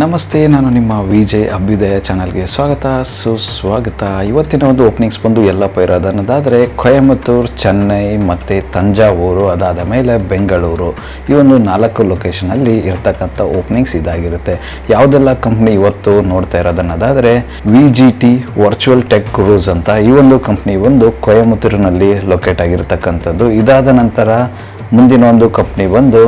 ನಮಸ್ತೆ, ನಾನು ನಿಮ್ಮ ವಿಜಯ್ ಅಭ್ಯುದಯ ಚಾನಲ್ಗೆ ಸ್ವಾಗತ ಸುಸ್ವಾಗತ. ಇವತ್ತಿನ ಒಂದು ಓಪನಿಂಗ್ಸ್ ಬಂದು ಎಲ್ಲಪ್ಪ ಇರೋದು ಅನ್ನೋದಾದರೆ ಕೊಯಮತ್ತೂರು, ಚೆನ್ನೈ ಮತ್ತು ತಂಜಾವೂರು, ಅದಾದ ಮೇಲೆ ಬೆಂಗಳೂರು, ಈ ಒಂದು 4 ಲೊಕೇಶನಲ್ಲಿ ಇರ್ತಕ್ಕಂಥ ಓಪನಿಂಗ್ಸ್ ಇದಾಗಿರುತ್ತೆ. ಯಾವುದೆಲ್ಲ ಕಂಪ್ನಿ ಇವತ್ತು ನೋಡ್ತಾ ಇರೋದನ್ನೋದಾದರೆ VGT ವರ್ಚುವಲ್ ಟೆಕ್ ಕ್ರೂಸ್ ಅಂತ ಈ ಒಂದು ಕಂಪ್ನಿ ಒಂದು ಕೊಯಮತ್ತೂರಿನಲ್ಲಿ ಲೊಕೇಟ್ ಆಗಿರ್ತಕ್ಕಂಥದ್ದು. ಇದಾದ ನಂತರ ಮುಂದಿನ ಒಂದು ಕಂಪ್ನಿ ಬಂದು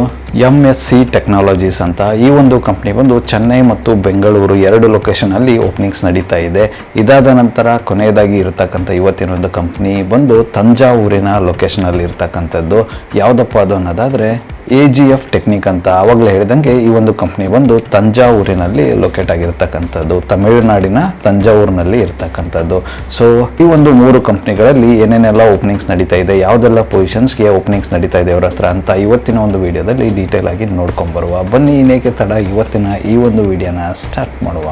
MSC ಟೆಕ್ನಾಲಜೀಸ್ ಅಂತ ಈ ಒಂದು ಕಂಪ್ನಿ ಬಂದು ಚೆನ್ನೈ ಮತ್ತು ಬೆಂಗಳೂರು 2 ಲೊಕೇಶನಲ್ಲಿ ಓಪನಿಂಗ್ಸ್ ನಡೀತಾ ಇದೆ. ಇದಾದ ನಂತರ ಕೊನೆಯದಾಗಿ ಇರತಕ್ಕಂಥ ಇವತ್ತಿನ ಒಂದು ಕಂಪ್ನಿ ಬಂದು ತಂಜಾವೂರಿನ ಲೊಕೇಶನಲ್ಲಿ ಇರ್ತಕ್ಕಂಥದ್ದು. ಯಾವುದಪ್ಪ ಅದು ಅನ್ನೋದಾದರೆ AGF ಟೆಕ್ನಿಕ್ ಅಂತ ಆವಾಗಲೇ ಹೇಳಿದಂಗೆ ಈ ಒಂದು ಕಂಪ್ನಿ ಬಂದು ತಂಜಾವೂರಿನಲ್ಲಿ ಲೊಕೇಟ್ ಆಗಿರ್ತಕ್ಕಂಥದ್ದು, ತಮಿಳುನಾಡಿನ ತಂಜಾವೂರಿನಲ್ಲಿ ಇರ್ತಕ್ಕಂಥದ್ದು. ಸೊ ಈ ಒಂದು 3 ಕಂಪ್ನಿಗಳಲ್ಲಿ ಏನೇನೆಲ್ಲ ಓಪನಿಂಗ್ಸ್ ನಡೀತಾ ಇದೆ, ಯಾವುದೆಲ್ಲ ಪೊಸಿಷನ್ಸ್ಗೆ ಓಪನಿಂಗ್ಸ್ ನಡೀತಾ ಇದೆ ಅವರ ಹತ್ರ ಅಂತ ಇವತ್ತಿನ ಒಂದು ವಿಡಿಯೋದಲ್ಲಿ ಡೀಟೇಲ್ ಆಗಿ ನೋಡ್ಕೊಂಬರುವ. ಬನ್ನಿ, ಇನ್ನೇಕೆ ತಡ, ಇವತ್ತಿನ ಈ ಒಂದು ವಿಡಿಯೋನ ಸ್ಟಾರ್ಟ್ ಮಾಡುವ.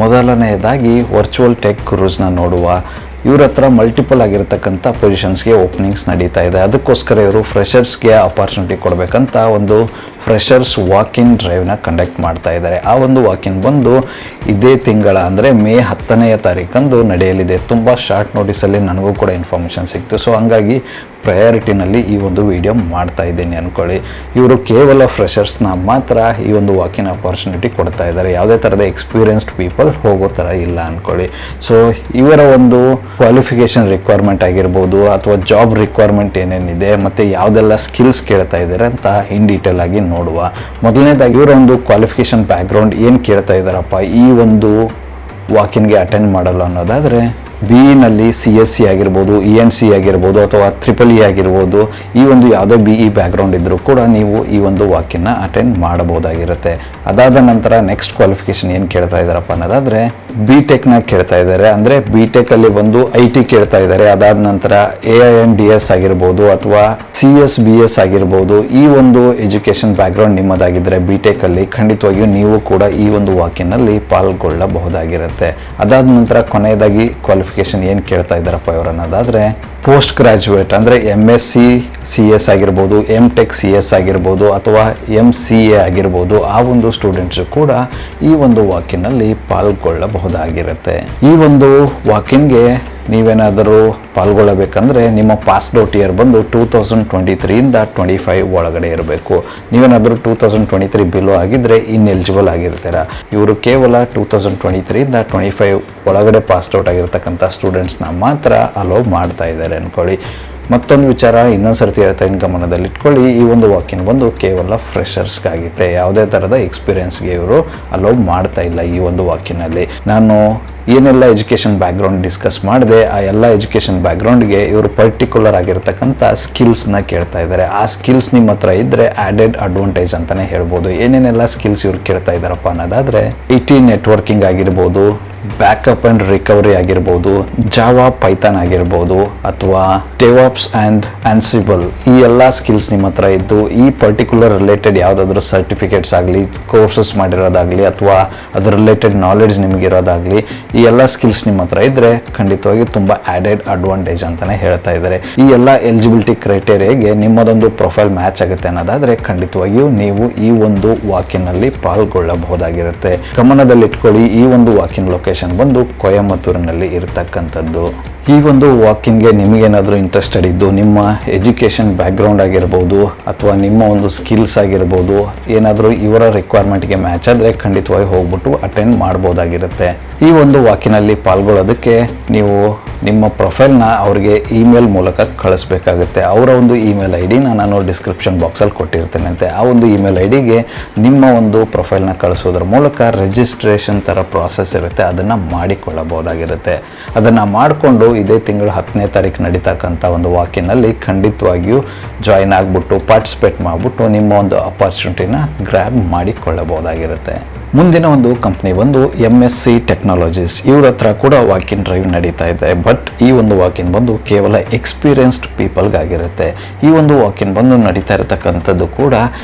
ಮೊದಲನೆಯದಾಗಿ ವರ್ಚುವಲ್ ಟೆಕ್ ಕ್ರೂಸ್ನ ನೋಡುವ. ಇವ್ರ ಹತ್ರ ಮಲ್ಟಿಪಲ್ ಆಗಿರ್ತಕ್ಕಂಥ ಪೊಸಿಷನ್ಸ್ಗೆ ಓಪನಿಂಗ್ಸ್ ನಡೀತಾ ಇದೆ. ಅದಕ್ಕೋಸ್ಕರ ಇವರು ಫ್ರೆಷರ್ಸ್ಗೆ ಆಪರ್ಚುನಿಟಿ ಕೊಡಬೇಕಂತ ಒಂದು ಫ್ರೆಷರ್ಸ್ ವಾಕ್-ಇನ್ ಡ್ರೈವ್ನ ಕಂಡಕ್ಟ್ ಮಾಡ್ತಾ ಇದ್ದಾರೆ. ಆ ಒಂದು ವಾಕ್-ಇನ್ ಬಂದು ಇದೇ ತಿಂಗಳ ಅಂದರೆ ಮೇ 10ನೇ ತಾರೀಕಂದು ನಡೆಯಲಿದೆ. ತುಂಬ ಶಾರ್ಟ್ ನೋಟಿಸಲ್ಲಿ ನನಗೂ ಕೂಡ ಇನ್ಫಾರ್ಮೇಷನ್ ಸಿಕ್ತು. ಸೊ ಹಂಗಾಗಿ ಪ್ರಯಾರಿಟಿನಲ್ಲಿ ಈ ಒಂದು ವಿಡಿಯೋ ಮಾಡ್ತಾ ಇದ್ದೀನಿ ಅಂದ್ಕೊಳ್ಳಿ. ಇವರು ಕೇವಲ ಫ್ರೆಷರ್ಸ್ನ ಮಾತ್ರ ಈ ಒಂದು ವಾಕ್-ಇನ್ ಆಪರ್ಚುನಿಟಿ ಕೊಡ್ತಾ ಇದ್ದಾರೆ. ಯಾವುದೇ ಥರದ ಎಕ್ಸ್ಪೀರಿಯನ್ಸ್ಡ್ ಪೀಪಲ್ ಹೋಗೋ ಥರ ಇಲ್ಲ ಅಂದ್ಕೊಳ್ಳಿ. ಸೊ ಇವರ ಒಂದು ಕ್ವಾಲಿಫಿಕೇಷನ್ ರಿಕ್ವೈರ್ಮೆಂಟ್ ಆಗಿರ್ಬೋದು ಅಥವಾ ಜಾಬ್ ರಿಕ್ವೈರ್ಮೆಂಟ್ ಏನೇನಿದೆ ಮತ್ತು ಯಾವುದೆಲ್ಲ ಸ್ಕಿಲ್ಸ್ ಕೇಳ್ತಾ ಇದ್ದಾರೆ ಅಂತ ಇನ್ ಡೀಟೇಲ್ ಆಗಿ ನೋಡುವ. ಮೊದಲನೇದಾಗಿ ಇವರ ಒಂದು ಕ್ವಾಲಿಫಿಕೇಷನ್ ಬ್ಯಾಕ್ಗ್ರೌಂಡ್ ಏನು ಕೇಳ್ತಾ ಇದ್ದಾರಪ್ಪ ಈ ಒಂದು ವಾಕ್-ಇನ್ಗೆ ಅಟೆಂಡ್ ಮಾಡಲು ಅನ್ನೋದಾದರೆ BE-ನಲ್ಲಿ CSC ಆಗಿರ್ಬೋದು, ENC ಆಗಿರ್ಬೋದು ಅಥವಾ EEE ಆಗಿರ್ಬೋದು, ಈ ಒಂದು ಯಾವುದೇ BE ಬ್ಯಾಕ್ಗ್ರೌಂಡ್ ಇದ್ದರೂ ಕೂಡ ನೀವು ಈ ಒಂದು ವಾಕ್-ಇನ್ನ ಅಟೆಂಡ್ ಮಾಡಬಹುದಾಗಿರುತ್ತೆ. ಅದಾದ ನಂತರ ನೆಕ್ಸ್ಟ್ ಕ್ವಾಲಿಫಿಕೇಷನ್ ಏನು ಕೇಳ್ತಾ ಇದ್ದಾರಪ್ಪ ಅನ್ನೋದಾದರೆ BTechನ ಕೇಳ್ತಾ ಇದ್ದಾರೆ. ಅಂದರೆ BTechಲ್ಲಿ ಬಂದು IT ಕೇಳ್ತಾ ಇದ್ದಾರೆ. ಅದಾದ ನಂತರ AIMDS ಆಗಿರ್ಬೋದು ಅಥವಾ CSBS ಆಗಿರ್ಬೋದು, ಈ ಒಂದು ಎಜುಕೇಷನ್ ಬ್ಯಾಕ್ಗ್ರೌಂಡ್ ನಿಮ್ಮದಾಗಿದ್ದರೆ BTechಲ್ಲಿ ಖಂಡಿತವಾಗಿಯೂ ನೀವು ಕೂಡ ಈ ಒಂದು ವಾಕ್-ಇನ್ನಲ್ಲಿ ಪಾಲ್ಗೊಳ್ಳಬಹುದಾಗಿರುತ್ತೆ. ಅದಾದ ನಂತರ ಕೊನೆಯದಾಗಿ ಕ್ವಾಲಿಫಿಕೇಷನ್ ಏನು ಕೇಳ್ತಾ ಇದ್ದಾರಪ್ಪ ಇವರು ಅನ್ನೋದಾದರೆ ಪೋಸ್ಟ್ ಗ್ರ್ಯಾಜುಯೇಟ್ ಅಂದರೆ MSc CS ಆಗಿರ್ಬೋದು, MTech CS ಆಗಿರ್ಬೋದು ಅಥವಾ MCA ಆಗಿರ್ಬೋದು, ಆ ಒಂದು ಸ್ಟೂಡೆಂಟ್ಸು ಕೂಡ ಈ ಒಂದು ವಾಕ್-ಇನ್ನಲ್ಲಿ ಪಾಲ್ಗೊಳ್ಳಬಹುದಾಗಿರುತ್ತೆ. ಈ ಒಂದು ವಾಕ್-ಇನ್ಗೆ ನೀವೇನಾದರೂ ಪಾಲ್ಗೊಳ್ಳಬೇಕಂದ್ರೆ ನಿಮ್ಮ ಪಾಸ್ಔಟ್ ಇಯರ್ ಬಂದು 2023ಇಂದ 25 ಒಳಗಡೆ ಇರಬೇಕು. ನೀವೇನಾದರೂ 2023 ಬಿಲೋ ಆಗಿದ್ದರೆ ಇನ್ಎಲಿಜಿಬಲ್ ಆಗಿರ್ತೀರ. ಇವರು ಕೇವಲ 2023ಇಂದ 25 ಒಳಗಡೆ ಪಾಸ್ಔಟ್ ಆಗಿರ್ತಕ್ಕಂಥ ಸ್ಟೂಡೆಂಟ್ಸ್ನ ಮಾತ್ರ ಅಲೋ ಮಾಡ್ತಾ ಇದ್ದಾರೆ ಅಂದ್ಕೊಳ್ಳಿ. ಮತ್ತೊಂದು ವಿಚಾರ ಇನ್ನೊಂದು ಸರ್ತಿ ಹೇಳ್ತಾ ಗಮನದಲ್ಲಿಟ್ಕೊಳ್ಳಿ, ಈ ಒಂದು ವಾಕ್-ಇನ್ ಬಂದು ಕೇವಲ ಫ್ರೆಷರ್ಸ್ಗಾಗಿತ್ತೆ. ಯಾವುದೇ ಥರದ ಎಕ್ಸ್ಪೀರಿಯನ್ಸ್ಗೆ ಇವರು ಅಲೋ ಮಾಡ್ತಾ ಇಲ್ಲ ಈ ಒಂದು ವಾಕ್-ಇನ್ನಲ್ಲಿ. ನಾನು ಏನೆಲ್ಲ ಎಜುಕೇಷನ್ ಬ್ಯಾಕ್ಗ್ರೌಂಡ್ ಡಿಸ್ಕಸ್ ಮಾಡಿದೆ ಆ ಎಲ್ಲ ಎಜುಕೇಷನ್ ಬ್ಯಾಕ್ಗ್ರೌಂಡ್ಗೆ ಇವರು ಪರ್ಟಿಕ್ಯುಲರ್ ಆಗಿರ್ತಕ್ಕಂಥ ಸ್ಕಿಲ್ಸ್ನ ಕೇಳ್ತಾ ಇದ್ದಾರೆ. ಆ ಸ್ಕಿಲ್ಸ್ ನಿಮ್ಮ ಹತ್ರ ಇದ್ದರೆ ಆ್ಯಡೆಡ್ ಅಡ್ವಾಂಟೇಜ್ ಅಂತಲೇ ಹೇಳ್ಬೋದು. ಏನೇನೆಲ್ಲ ಸ್ಕಿಲ್ಸ್ ಇವ್ರು ಕೇಳ್ತಾ ಇದ್ದಾರಪ್ಪ ಅನ್ನೋದಾದರೆ IT ನೆಟ್ವರ್ಕಿಂಗ್ ಆಗಿರ್ಬೋದು, ಬ್ಯಾಕಪ್ ಆ್ಯಂಡ್ ರಿಕವರಿ ಆಗಿರ್ಬೋದು, ಜಾವಾ ಪೈಥಾನ್ ಆಗಿರ್ಬೋದು ಅಥವಾ DevOps ಆ್ಯಂಡ್ Ansible, ಈ ಎಲ್ಲ ಸ್ಕಿಲ್ಸ್ ನಿಮ್ಮ ಹತ್ರ ಇದ್ದು ಈ ಪರ್ಟಿಕ್ಯುಲರ್ ರಿಲೇಟೆಡ್ ಯಾವುದಾದ್ರೂ ಸರ್ಟಿಫಿಕೇಟ್ಸ್ ಆಗಲಿ, ಕೋರ್ಸಸ್ ಮಾಡಿರೋದಾಗಲಿ ಅಥವಾ ಅದರ ರಿಲೇಟೆಡ್ ನಾಲೆಡ್ಜ್ ನಿಮಗಿರೋದಾಗಲಿ, ಈ ಎಲ್ಲ ಸ್ಕಿಲ್ಸ್ ನಿಮ್ಮ ಹತ್ರ ಇದ್ದರೆ ಖಂಡಿತವಾಗಿ ತುಂಬ ಆ್ಯಡೆಡ್ ಅಡ್ವಾಂಟೇಜ್ ಅಂತಲೇ ಹೇಳ್ತಾ ಇದ್ದಾರೆ. ಈ ಎಲ್ಲ ಎಲಿಜಿಬಿಲಿಟಿ ಕ್ರೈಟೇರಿಯಾಗೆ ನಿಮ್ಮದೊಂದು ಪ್ರೊಫೈಲ್ ಮ್ಯಾಚ್ ಆಗುತ್ತೆ ಅನ್ನೋದಾದರೆ ಖಂಡಿತವಾಗಿಯೂ ನೀವು ಈ ಒಂದು ವಾಕ್-ಇನ್ನಲ್ಲಿ ಪಾಲ್ಗೊಳ್ಳಬಹುದಾಗಿರುತ್ತೆ. ಗಮನದಲ್ಲಿಟ್ಕೊಳ್ಳಿ, ಈ ಒಂದು ವಾಕ್-ಇನ್ ಲೊಕೇಶನ್ ಬಂದು ಕೊಯಮತ್ತೂರಿನಲ್ಲಿ ಇರತಕ್ಕಂಥದ್ದು. ಈ ಒಂದು ವಾಕ್-ಇನ್ಗೆ ನಿಮಗೇನಾದರೂ ಇಂಟ್ರೆಸ್ಟೆಡ್ ಇದ್ದು ನಿಮ್ಮ ಎಜುಕೇಷನ್ ಬ್ಯಾಕ್ಗ್ರೌಂಡ್ ಆಗಿರ್ಬೋದು ಅಥವಾ ನಿಮ್ಮ ಒಂದು ಸ್ಕಿಲ್ಸ್ ಆಗಿರ್ಬೋದು ಏನಾದರೂ ಇವರ ರಿಕ್ವೈರ್ಮೆಂಟ್ಗೆ ಮ್ಯಾಚ್ ಆದರೆ ಖಂಡಿತವಾಗಿ ಹೋಗ್ಬಿಟ್ಟು ಅಟೆಂಡ್ ಮಾಡ್ಬೋದಾಗಿರುತ್ತೆ. ಈ ಒಂದು ವಾಕ್-ಇನ್ನಲ್ಲಿ ಪಾಲ್ಗೊಳ್ಳೋದಕ್ಕೆ ನೀವು ನಿಮ್ಮ ಪ್ರೊಫೈಲ್ನ ಅವ್ರಿಗೆ ಇಮೇಲ್ ಮೂಲಕ ಕಳಿಸ್ಬೇಕಾಗುತ್ತೆ. ಅವರ ಒಂದು ಇಮೇಲ್ ID-ನ ನಾನು ಡಿಸ್ಕ್ರಿಪ್ಷನ್ ಬಾಕ್ಸಲ್ಲಿ ಕೊಟ್ಟಿರ್ತೇನೆ ಅಂತೆ. ಆ ಒಂದು ಇಮೇಲ್ ID-ಗೆ ನಿಮ್ಮ ಒಂದು ಪ್ರೊಫೈಲ್ನ ಕಳಿಸೋದ್ರ ಮೂಲಕ ರಿಜಿಸ್ಟ್ರೇಷನ್ ಥರ ಪ್ರಾಸೆಸ್ ಇರುತ್ತೆ, ಅದನ್ನು ಮಾಡಿಕೊಳ್ಳಬಹುದಾಗಿರುತ್ತೆ. ಅದನ್ನು ಮಾಡಿಕೊಂಡು ಇದೇ ತಿಂಗಳು 10ನೇ ತಾರೀಕು ನಡೀತಕ್ಕಂಥ ಒಂದು ವಾಕ್-ಇನ್ನಲ್ಲಿ ಖಂಡಿತವಾಗಿಯೂ ಜಾಯಿನ್ ಆಗಿಬಿಟ್ಟು ಪಾರ್ಟಿಸಿಪೇಟ್ ಮಾಡಿಬಿಟ್ಟು ನಿಮ್ಮ ಒಂದು ಅಪರ್ಚುನಿಟಿನ ಗ್ರ್ಯಾಬ್ ಮಾಡಿಕೊಳ್ಳಬಹುದಾಗಿರುತ್ತೆ. ಮುಂದಿನ ಒಂದು ಕಂಪ್ನಿ ಬಂದು MSC ಟೆಕ್ನಾಲಜೀಸ್. ಇವ್ರ ಹತ್ರ ಕೂಡ ವಾಕ್-ಇನ್ ಡ್ರೈವ್ ನಡೀತಾ ಇದೆ. ಬಟ್ ಈ ಒಂದು ವಾಕ್-ಇನ್ ಬಂದು ಕೇವಲ ಎಕ್ಸ್ಪೀರಿಯನ್ಸ್ಡ್ ಪೀಪಲ್ಗಾಗಿರುತ್ತೆ. ಈ ಒಂದು ವಾಕ್-ಇನ್ ಬಂದು ನಡೀತಾ ಇರತಕ್ಕಂಥದ್ದು ಕೂಡ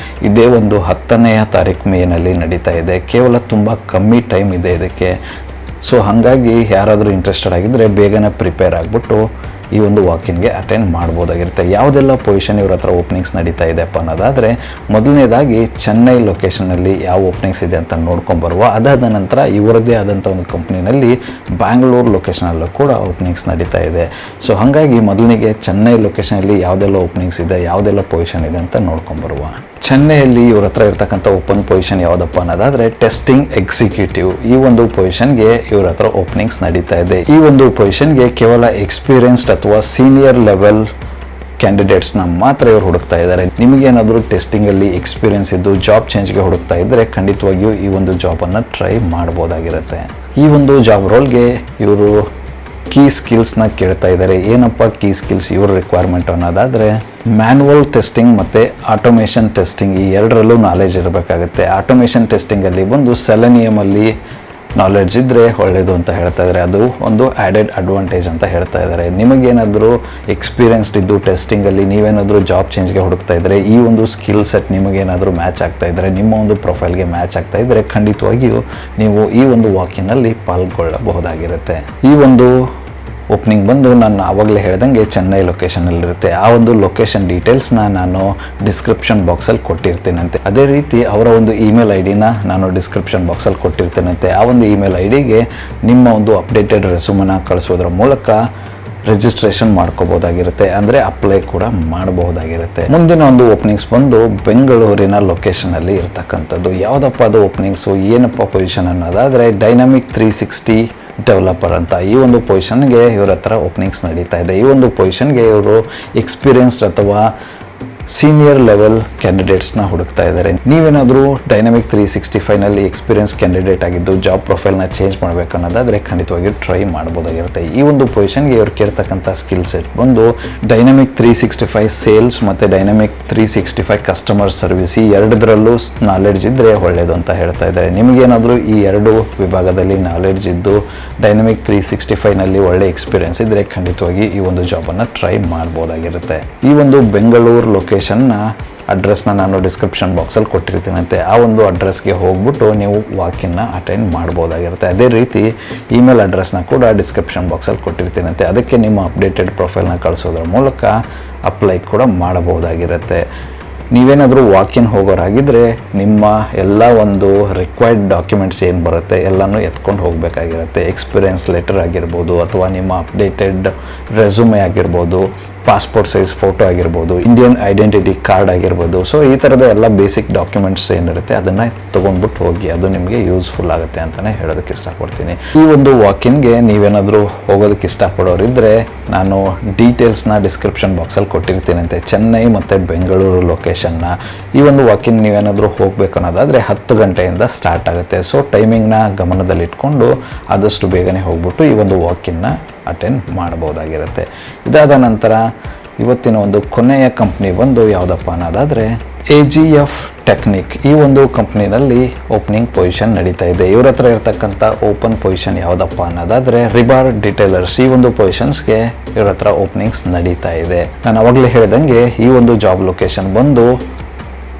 ಇದೇ ಒಂದು 10ನೇ ತಾರೀಕು ಮೇನಲ್ಲಿ ನಡೀತಾ ಇದೆ. ಕೇವಲ ತುಂಬ ಕಮ್ಮಿ ಟೈಮ್ ಇದೆ ಇದಕ್ಕೆ. ಸೊ ಹಾಗಾಗಿ ಯಾರಾದರೂ ಇಂಟ್ರೆಸ್ಟೆಡ್ ಆಗಿದ್ದರೆ ಬೇಗನೆ ಪ್ರಿಪೇರ್ ಆಗಿಬಿಟ್ಟು ಈ ಒಂದು ವಾಕಿನ್ಗೆ ಅಟೆಂಡ್ ಮಾಡ್ಬೋದಾಗಿರುತ್ತೆ. ಯಾವುದೆಲ್ಲ ಪೊಸಿಷನ್ ಇವ್ರ ಹತ್ರ ಓಪನಿಂಗ್ಸ್ ನಡೀತಾ ಇದೆಯಪ್ಪ ಅನ್ನೋದಾದರೆ, ಮೊದಲನೇದಾಗಿ ಚೆನ್ನೈ ಲೊಕೇಶನಲ್ಲಿ ಯಾವ ಓಪನಿಂಗ್ಸ್ ಇದೆ ಅಂತ ನೋಡ್ಕೊಂಬರುವ. ಅದಾದ ನಂತರ ಇವರದ್ದೇ ಆದಂಥ ಒಂದು ಕಂಪ್ನಿನಲ್ಲಿ ಬ್ಯಾಂಗ್ಳೂರು ಲೊಕೇಶನಲ್ಲೂ ಕೂಡ ಓಪನಿಂಗ್ಸ್ ನಡೀತಾ ಇದೆ. ಸೊ ಹಾಗಾಗಿ ಮೊದಲಿಗೆ ಚೆನ್ನೈ ಲೊಕೇಶನಲ್ಲಿ ಯಾವುದೆಲ್ಲ ಓಪನಿಂಗ್ಸ್ ಇದೆ, ಯಾವುದೆಲ್ಲ ಪೊಸಿಷನ್ ಇದೆ ಅಂತ ನೋಡ್ಕೊಂಬರುವ. ಚೆನ್ನೈಯಲ್ಲಿ ಇವ್ರ ಹತ್ರ ಇರ್ತಕ್ಕಂಥ ಓಪನ್ ಪೊಸಿಷನ್ ಯಾವುದಪ್ಪ ಅನ್ನೋದಾದರೆ ಟೆಸ್ಟಿಂಗ್ ಎಕ್ಸಿಕ್ಯೂಟಿವ್. ಈ ಒಂದು ಪೊಸಿಷನ್ಗೆ ಇವ್ರ ಹತ್ರ ಓಪನಿಂಗ್ಸ್ ನಡೀತಾ ಇದೆ. ಈ ಒಂದು ಪೊಸಿಷನ್ಗೆ ಕೇವಲ ಎಕ್ಸ್ಪೀರಿಯನ್ಸ್ಡ್ ಅಥವಾ ಸೀನಿಯರ್ ಲೆವೆಲ್ ಕ್ಯಾಂಡಿಡೇಟ್ಸ್ನ ಮಾತ್ರ ಇವರು ಹುಡುಕ್ತಾ ಇದ್ದಾರೆ. ನಿಮಗೇನಾದರೂ ಟೆಸ್ಟಿಂಗಲ್ಲಿ ಎಕ್ಸ್ಪೀರಿಯನ್ಸ್ ಇದ್ದು ಜಾಬ್ ಚೇಂಜ್ಗೆ ಹುಡುಕ್ತಾ ಇದ್ದರೆ ಖಂಡಿತವಾಗಿಯೂ ಈ ಒಂದು ಜಾಬನ್ನು ಟ್ರೈ ಮಾಡ್ಬೋದಾಗಿರುತ್ತೆ. ಈ ಒಂದು ಜಾಬ್ ರೋಲ್ಗೆ ಇವರು ಕೀ ಸ್ಕಿಲ್ಸ್ನ ಕೇಳ್ತಾ ಇದ್ದಾರೆ. ಏನಪ್ಪ ಕೀ ಸ್ಕಿಲ್ಸ್ ಇವ್ರ ರಿಕ್ವೈರ್ಮೆಂಟ್ ಅನ್ನೋದಾದರೆ, ಮ್ಯಾನ್ಯುವಲ್ ಟೆಸ್ಟಿಂಗ್ ಮತ್ತು ಆಟೋಮೇಷನ್ ಟೆಸ್ಟಿಂಗ್ ಈ ಎರಡರಲ್ಲೂ ನಾಲೆಜ್ ಇರಬೇಕಾಗುತ್ತೆ. ಆಟೋಮೇಷನ್ ಟೆಸ್ಟಿಂಗಲ್ಲಿ ಬಂದು ಸೆಲೆನಿಯಮಲ್ಲಿ ನಾಲೆಡ್ಜ್ ಇದ್ದರೆ ಒಳ್ಳೆಯದು ಅಂತ ಹೇಳ್ತಾ ಇದ್ದಾರೆ. ಅದು ಒಂದು ಆ್ಯಡೆಡ್ ಅಡ್ವಾಂಟೇಜ್ ಅಂತ ಹೇಳ್ತಾ ಇದ್ದಾರೆ. ನಿಮಗೇನಾದರೂ ಎಕ್ಸ್ಪೀರಿಯನ್ಸ್ಡ್ ಇದ್ದು ಟೆಸ್ಟಿಂಗಲ್ಲಿ ನೀವೇನಾದರೂ ಜಾಬ್ ಚೇಂಜ್ಗೆ ಹುಡುಕ್ತಾ ಇದ್ದರೆ, ಈ ಒಂದು ಸ್ಕಿಲ್ ಸೆಟ್ ನಿಮಗೇನಾದರೂ ಮ್ಯಾಚ್ ಆಗ್ತಾ ಇದ್ದರೆ, ನಿಮ್ಮ ಒಂದು ಪ್ರೊಫೈಲ್ಗೆ ಮ್ಯಾಚ್ ಆಗ್ತಾ ಇದ್ದರೆ ಖಂಡಿತವಾಗಿಯೂ ನೀವು ಈ ಒಂದು ವಾಕಿನಲ್ಲಿ ಪಾಲ್ಗೊಳ್ಳಬಹುದಾಗಿರುತ್ತೆ. ಈ ಒಂದು ಓಪನಿಂಗ್ ಬಂದು ನಾನು ಆವಾಗಲೇ ಹೇಳ್ದಂಗೆ ಚೆನ್ನೈ ಲೊಕೇಶನಲ್ಲಿರುತ್ತೆ. ಆ ಒಂದು ಲೊಕೇಶನ್ ಡೀಟೇಲ್ಸ್ನ ನಾನು ಡಿಸ್ಕ್ರಿಪ್ಷನ್ ಬಾಕ್ಸಲ್ಲಿ ಕೊಟ್ಟಿರ್ತೀನಂತೆ. ಅದೇ ರೀತಿ ಅವರ ಒಂದು ಇಮೇಲ್ ಐ ಡಿನ ನಾನು ಡಿಸ್ಕ್ರಿಪ್ಷನ್ ಬಾಕ್ಸಲ್ಲಿ ಕೊಟ್ಟಿರ್ತೀನಂತೆ. ಆ ಒಂದು ಇಮೇಲ್ ಐ ಡಿಗೆ ನಿಮ್ಮ ಒಂದು ಅಪ್ಡೇಟೆಡ್ ರೆಸ್ಯೂಮನ್ನ ಕಳಿಸೋದ್ರ ಮೂಲಕ ರಿಜಿಸ್ಟ್ರೇಷನ್ ಮಾಡ್ಕೋಬೋದಾಗಿರುತ್ತೆ, ಅಂದರೆ ಅಪ್ಲೈ ಕೂಡ ಮಾಡಬಹುದಾಗಿರುತ್ತೆ. ಮುಂದಿನ ಒಂದು ಓಪನಿಂಗ್ಸ್ ಬಂದು ಬೆಂಗಳೂರಿನ ಲೊಕೇಶನಲ್ಲಿ ಇರ್ತಕ್ಕಂಥದ್ದು. ಯಾವುದಪ್ಪ ಅದು ಓಪನಿಂಗ್ಸು, ಏನಪ್ಪ ಪೊಸಿಷನ್ ಅನ್ನೋದಾದರೆ ಡೈನಾಮಿಕ್ 360 ಡೆವಲಪರ್ ಅಂತ. ಈ ಒಂದು ಪೊಸಿಷನ್ಗೆ ಇವ್ರ ಹತ್ರ ಓಪನಿಂಗ್ಸ್ ನಡೀತಾ ಇದೆ. ಈ ಒಂದು ಪೊಸಿಷನ್ಗೆ ಇವರು ಎಕ್ಸ್ಪೀರಿಯನ್ಸ್ಡ್ ಅಥವಾ ಸೀನಿಯರ್ ಲೆವೆಲ್ ಕ್ಯಾಂಡಿಡೇಟ್ಸ್ನ ಹುಡುಕ್ತಾ ಇದ್ದಾರೆ. ನೀವೇನಾದರೂ ಡೈನಾಮಿಕ್ 365ನಲ್ಲಿ ಎಕ್ಸ್ಪೀರಿಯನ್ಸ್ ಕ್ಯಾಂಡಿಡೇಟ್ ಆಗಿದ್ದು ಜಾಬ್ ಪ್ರೊಫೈಲ್ನ ಚೇಂಜ್ ಮಾಡಬೇಕನ್ನೋದಾದರೆ ಖಂಡಿತವಾಗಿ ಟ್ರೈ ಮಾಡ್ಬೋದಾಗಿರುತ್ತೆ. ಈ ಒಂದು ಪೊಸಿಷನ್ಗೆ ಇವ್ರು ಕೇಳ್ತಕ್ಕಂಥ ಸ್ಕಿಲ್ ಸೆಟ್ ಬಂದು ಡೈನಾಮಿಕ್ 365 ಸೇಲ್ಸ್ ಮತ್ತು ಡೈನಾಮಿಕ್ 365 ಕಸ್ಟಮರ್ ಸರ್ವಿಸ್ ಈ ಎರಡರಲ್ಲೂ ನಾಲೆಡ್ಜ್ ಇದ್ದರೆ ಒಳ್ಳೆಯದು ಅಂತ ಹೇಳ್ತಾ ಇದ್ದಾರೆ. ನಿಮಗೇನಾದರೂ ಈ ಎರಡು ವಿಭಾಗದಲ್ಲಿ ನಾಲೆಡ್ಜ್ ಇದ್ದು ಡೈನಾಮಿಕ್ 365ನಲ್ಲಿ ಒಳ್ಳೆ ಎಕ್ಸ್ಪೀರಿಯನ್ಸ್ ಇದ್ದರೆ ಖಂಡಿತವಾಗಿ ಈ ಒಂದು ಜಾಬನ್ನು ಟ್ರೈ ಮಾಡ್ಬೋದಾಗಿರುತ್ತೆ. ಈ ಒಂದು ಬೆಂಗಳೂರು ಲೊಕೇಶನ್ನ ಅಡ್ರೆಸ್ನ ನಾನು ಡಿಸ್ಕ್ರಿಪ್ಷನ್ ಬಾಕ್ಸಲ್ಲಿ ಕೊಟ್ಟಿರ್ತೀನಂತೆ. ಆ ಒಂದು ಅಡ್ರೆಸ್ಗೆ ಹೋಗ್ಬಿಟ್ಟು ನೀವು ವಾಕಿನ್ನ ಅಟೆಂಡ್ ಮಾಡ್ಬೋದಾಗಿರುತ್ತೆ. ಅದೇ ರೀತಿ ಇಮೇಲ್ ಅಡ್ರೆಸ್ನ ಕೂಡ ಡಿಸ್ಕ್ರಿಪ್ಷನ್ ಬಾಕ್ಸಲ್ಲಿ ಕೊಟ್ಟಿರ್ತೀನಂತೆ. ಅದಕ್ಕೆ ನಿಮ್ಮ ಅಪ್ಡೇಟೆಡ್ ಪ್ರೊಫೈಲ್ನ ಕಳಿಸೋದ್ರ ಮೂಲಕ ಅಪ್ಲೈ ಕೂಡ ಮಾಡಬಹುದಾಗಿರುತ್ತೆ. ನೀವೇನಾದರೂ ವಾಕಿನ್ ಹೋಗೋರಾಗಿದ್ದರೆ ನಿಮ್ಮ ಎಲ್ಲ ಒಂದು ರಿಕ್ವೈರ್ಡ್ ಡಾಕ್ಯುಮೆಂಟ್ಸ್ ಏನು ಬರುತ್ತೆ ಎಲ್ಲನೂ ಎತ್ಕೊಂಡು ಹೋಗಬೇಕಾಗಿರುತ್ತೆ. ಎಕ್ಸ್ಪೀರಿಯನ್ಸ್ ಲೆಟರ್ ಆಗಿರ್ಬೋದು, ಅಥವಾ ನಿಮ್ಮ ಅಪ್ಡೇಟೆಡ್ ರೆಸ್ಯೂಮೆ ಆಗಿರ್ಬೋದು, ಪಾಸ್ಪೋರ್ಟ್ ಸೈಜ್ ಫೋಟೋ ಆಗಿರ್ಬೋದು, ಇಂಡಿಯನ್ ಐಡೆಂಟಿಟಿ ಕಾರ್ಡ್ ಆಗಿರ್ಬೋದು. ಸೊ ಈ ಥರದ ಎಲ್ಲ ಬೇಸಿಕ್ ಡಾಕ್ಯುಮೆಂಟ್ಸ್ ಏನಿರುತ್ತೆ ಅದನ್ನು ತೊಗೊಂಡ್ಬಿಟ್ಟು ಹೋಗಿ, ಅದು ನಿಮಗೆ ಯೂಸ್ಫುಲ್ ಆಗುತ್ತೆ ಅಂತಲೇ ಹೇಳೋದಕ್ಕೆ ಇಷ್ಟಪಡ್ತೀನಿ. ಈ ಒಂದು ವಾಕಿನ್ಗೆ ನೀವೇನಾದರೂ ಹೋಗೋದಕ್ಕೆ ಇಷ್ಟಪಡೋರಿದ್ದರೆ ನಾನು ಡೀಟೇಲ್ಸ್ನ ಡಿಸ್ಕ್ರಿಪ್ಷನ್ ಬಾಕ್ಸಲ್ಲಿ ಕೊಟ್ಟಿರ್ತೀನಂತೆ. ಚೆನ್ನೈ ಮತ್ತು ಬೆಂಗಳೂರು ಲೊಕೇಶನ್ನ ಈ ಒಂದು ವಾಕಿನ್ ನೀವೇನಾದರೂ ಹೋಗಬೇಕು ಅನ್ನೋದಾದರೆ 10 ಗಂಟೆಯಿಂದ ಸ್ಟಾರ್ಟ್ ಆಗುತ್ತೆ. ಸೊ ಟೈಮಿಂಗ್ನ ಗಮನದಲ್ಲಿಟ್ಕೊಂಡು ಆದಷ್ಟು ಬೇಗನೆ ಹೋಗ್ಬಿಟ್ಟು ಈ ಒಂದು ವಾಕಿನ್ನ ಅಟೆಂಡ್ ಮಾಡ್ಬೋದಾಗಿರುತ್ತೆ. ಇದಾದ ನಂತರ ಇವತ್ತಿನ ಒಂದು ಕೊನೆಯ ಕಂಪ್ನಿ ಬಂದು ಯಾವುದಪ್ಪ ಅನ್ನೋದಾದರೆ AGF ಟೆಕ್ನಿಕ್. ಈ ಒಂದು ಕಂಪ್ನಿನಲ್ಲಿ ಓಪನಿಂಗ್ ಪೊಸಿಷನ್ ನಡೀತಾ ಇದೆ. ಇವ್ರ ಹತ್ರ ಇರ್ತಕ್ಕಂಥ ಓಪನ್ ಪೊಸಿಷನ್ ಯಾವುದಪ್ಪ ಅನ್ನೋದಾದರೆ ರಿಬಾರ್ ಡಿಟೇಲರ್ಸ್. ಈ ಒಂದು ಪೊಸಿಷನ್ಸ್ಗೆ ಇವ್ರ ಹತ್ರ ಓಪನಿಂಗ್ಸ್ ನಡೀತಾ ಇದೆ. ನಾನು ಅವಾಗಲೇ ಹೇಳಿದಂಗೆ ಈ ಒಂದು ಜಾಬ್ ಲೊಕೇಶನ್ ಬಂದು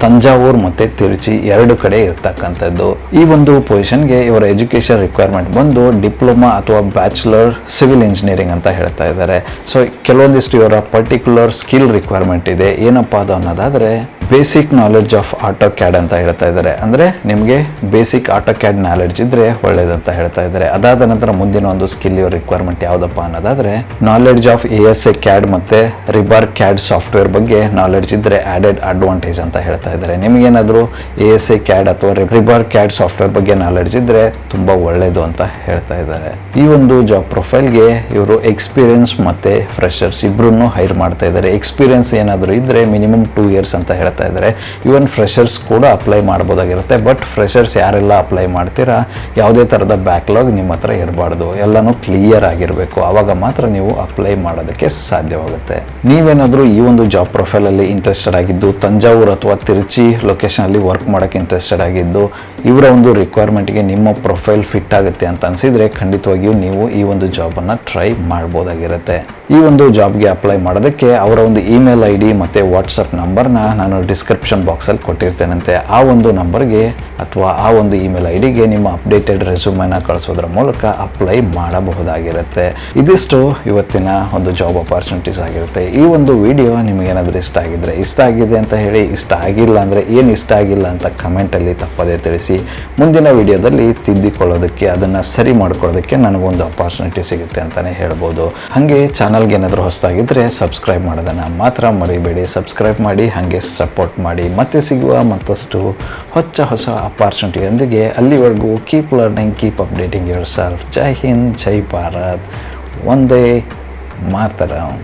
ತಂಜಾವೂರು ಮತ್ತು ತಿರುಚಿ ಎರಡು ಕಡೆ ಇರ್ತಕ್ಕಂಥದ್ದು. ಈ ಒಂದು ಪೊಸಿಷನ್ಗೆ ಇವರ ಎಜುಕೇಷನ್ ರಿಕ್ವೈರ್ಮೆಂಟ್ ಬಂದು ಡಿಪ್ಲೊಮಾ ಅಥವಾ ಬ್ಯಾಚುಲರ್ ಸಿವಿಲ್ ಇಂಜಿನಿಯರಿಂಗ್ ಅಂತ ಹೇಳ್ತಾ ಇದ್ದಾರೆ. ಸೊ ಕೆಲವೊಂದಿಷ್ಟು ಇವರ ಪರ್ಟಿಕ್ಯುಲರ್ ಸ್ಕಿಲ್ ರಿಕ್ವೈರ್ಮೆಂಟ್ ಇದೆ. ಏನಪ್ಪ ಅದು ಅನ್ನೋದಾದರೆ basic knowledge of auto CAD ಅಂತ ಹೇಳ್ತಾ ಇದ್ದಾರೆ. ಅಂದರೆ ನಿಮಗೆ ಬೇಸಿಕ್ ಆಟೋ ಕ್ಯಾಡ್ ನಾಲೆಡ್ಜ್ ಇದ್ದರೆ ಒಳ್ಳೆಯದಂತ ಹೇಳ್ತಾ ಇದ್ದಾರೆ. ಅದಾದ ನಂತರ ಮುಂದಿನ ಒಂದು ಸ್ಕಿಲ್ ಇವರ ರಿಕ್ವೈರ್ಮೆಂಟ್ ಯಾವುದಪ್ಪ ಅನ್ನೋದಾದರೆ ನಾಲೆಡ್ಜ್ ಆಫ್ ASA ಕ್ಯಾಡ್ ಮತ್ತು ರಿಬಾರ್ ಕ್ಯಾಡ್ ಸಾಫ್ಟ್ವೇರ್ ಬಗ್ಗೆ ನಾಲೆಡ್ಜ್ ಇದ್ದರೆ ಆ್ಯಡೆಡ್ ಅಡ್ವಾಂಟೇಜ್ ಅಂತ ಹೇಳ್ತಾ ಇದ್ದಾರೆ. ನಿಮಗೇನಾದರೂ ASA ಕ್ಯಾಡ್ ಅಥವಾ ರಿಬಾರ್ ಕ್ಯಾಡ್ ಸಾಫ್ಟ್ವೇರ್ ಬಗ್ಗೆ ನಾಲೆಡ್ಜ್ ಇದ್ದರೆ ತುಂಬ ಒಳ್ಳೆಯದು ಅಂತ ಹೇಳ್ತಾ ಇದ್ದಾರೆ. ಈ ಒಂದು ಜಾಬ್ ಪ್ರೊಫೈಲ್ಗೆ ಇವರು ಎಕ್ಸ್ಪೀರಿಯನ್ಸ್ ಮತ್ತು ಫ್ರೆಷರ್ಸ್ ಇಬ್ಬರನ್ನು ಹೈರ್ ಮಾಡ್ತಾ ಇದ್ದಾರೆ. ಎಕ್ಸ್ಪೀರಿಯನ್ಸ್ ಏನಾದರೂ ಇದ್ದರೆ ಮಿನಿಮಮ್ 2 years ಅಂತ ಹೇಳ್ತಾ ಇದ್ದಾರೆ. ಇವನ್ ಫ್ರೆಷರ್ಸ್ ಕೂಡ ಅಪ್ಲೈ ಮಾಡ್ಬೋದಾಗಿರುತ್ತೆ. ಬಟ್ ಫ್ರೆಷರ್ಸ್ ಯಾರೆಲ್ಲ ಅಪ್ಲೈ ಮಾಡ್ತೀರಾ ಯಾವುದೇ ಥರದ ಬ್ಯಾಕ್ಲಾಗ್ ನಿಮ್ಮ ಹತ್ರ ಇರಬಾರ್ದು, ಎಲ್ಲನೂ ಕ್ಲಿಯರ್ ಆಗಿರಬೇಕು. ಆವಾಗ ಮಾತ್ರ ನೀವು ಅಪ್ಲೈ ಮಾಡೋದಕ್ಕೆ ಸಾಧ್ಯವಾಗುತ್ತೆ. ನೀವೇನಾದರೂ ಈ ಒಂದು ಜಾಬ್ ಪ್ರೊಫೈಲಲ್ಲಿ ಇಂಟ್ರೆಸ್ಟೆಡ್ ಆಗಿದ್ದು ತಂಜಾವೂರು ಅಥವಾ ತಿರುಚಿ ಲೊಕೇಶನಲ್ಲಿ ವರ್ಕ್ ಮಾಡೋಕ್ಕೆ ಇಂಟ್ರೆಸ್ಟೆಡ್ ಆಗಿದ್ದು ಇವರ ಒಂದು ರಿಕ್ವೈರ್ಮೆಂಟ್ಗೆ ನಿಮ್ಮ ಪ್ರೊಫೈಲ್ ಫಿಟ್ ಆಗುತ್ತೆ ಅಂತ ಅನಿಸಿದರೆ ಖಂಡಿತವಾಗಿಯೂ ನೀವು ಈ ಒಂದು ಜಾಬನ್ನು ಟ್ರೈ ಮಾಡ್ಬೋದಾಗಿರುತ್ತೆ. ಈ ಒಂದು ಜಾಬ್ಗೆ ಅಪ್ಲೈ ಮಾಡೋದಕ್ಕೆ ಅವರ ಒಂದು ಇಮೇಲ್ ಐ ಡಿ ಮತ್ತು ವಾಟ್ಸಪ್ ನಂಬರ್ನ ನಾನು ಡಿಸ್ಕ್ರಿಪ್ಷನ್ ಬಾಕ್ಸಲ್ಲಿ ಕೊಟ್ಟಿರ್ತೇನಂತೆ. ಆ ಒಂದು ನಂಬರ್ಗೆ ಅಥವಾ ಆ ಒಂದು ಇಮೇಲ್ ಐ ಡಿಗೆ ನಿಮ್ಮ ಅಪ್ಡೇಟೆಡ್ ರೆಸ್ಯೂಮನ್ನ ಕಳಿಸೋದ್ರ ಮೂಲಕ ಅಪ್ಲೈ ಮಾಡಬಹುದಾಗಿರುತ್ತೆ. ಇದಿಷ್ಟು ಇವತ್ತಿನ ಒಂದು ಜಾಬ್ ಅಪಾರ್ಚುನಿಟೀಸ್ ಆಗಿರುತ್ತೆ. ಈ ಒಂದು ವಿಡಿಯೋ ನಿಮಗೇನಾದರೂ ಇಷ್ಟ ಆಗಿದ್ದರೆ, ಇಷ್ಟ ಆಗಿದೆ ಅಂತ ಹೇಳಿ, ಇಷ್ಟ ಆಗಿಲ್ಲ ಅಂದರೆ ಏನು ಇಷ್ಟ ಆಗಿಲ್ಲ ಅಂತ ಕಮೆಂಟಲ್ಲಿ ತಪ್ಪದೇ ತಿಳಿಸಿ. ಮುಂದಿನ ವಿಡಿಯೋದಲ್ಲಿ ತಿದ್ದಿಕೊಳ್ಳೋದಕ್ಕೆ, ಅದನ್ನು ಸರಿ ಮಾಡ್ಕೊಳ್ಳೋದಕ್ಕೆ ನನಗೊಂದು ಅಪಾರ್ಚುನಿಟಿ ಸಿಗುತ್ತೆ ಅಂತಲೇ ಹೇಳ್ಬೋದು. ಹಾಗೆ ಚಾನಲ್ಗೆ ಏನಾದರೂ ಹೊಸದಾಗಿದ್ದರೆ ಸಬ್ಸ್ಕ್ರೈಬ್ ಮಾಡೋದನ್ನು ಮಾತ್ರ ಮರಿಬೇಡಿ. ಸಬ್ಸ್ಕ್ರೈಬ್ ಮಾಡಿ, ಹಾಗೆ ಸಪೋರ್ಟ್ ಮಾಡಿ. ಮತ್ತೆ ಸಿಗುವ ಮತ್ತಷ್ಟು ಹೊಸ ಅಪಾರ್ಚುನಿಟಿಯೊಂದಿಗೆ. ಅಲ್ಲಿವರೆಗೂ keep learning, keep updating yourself. ಜೈ ಹಿಂದ್, ಜೈ ಭಾರತ್, ವಂದೇ ಮಾತರಂ.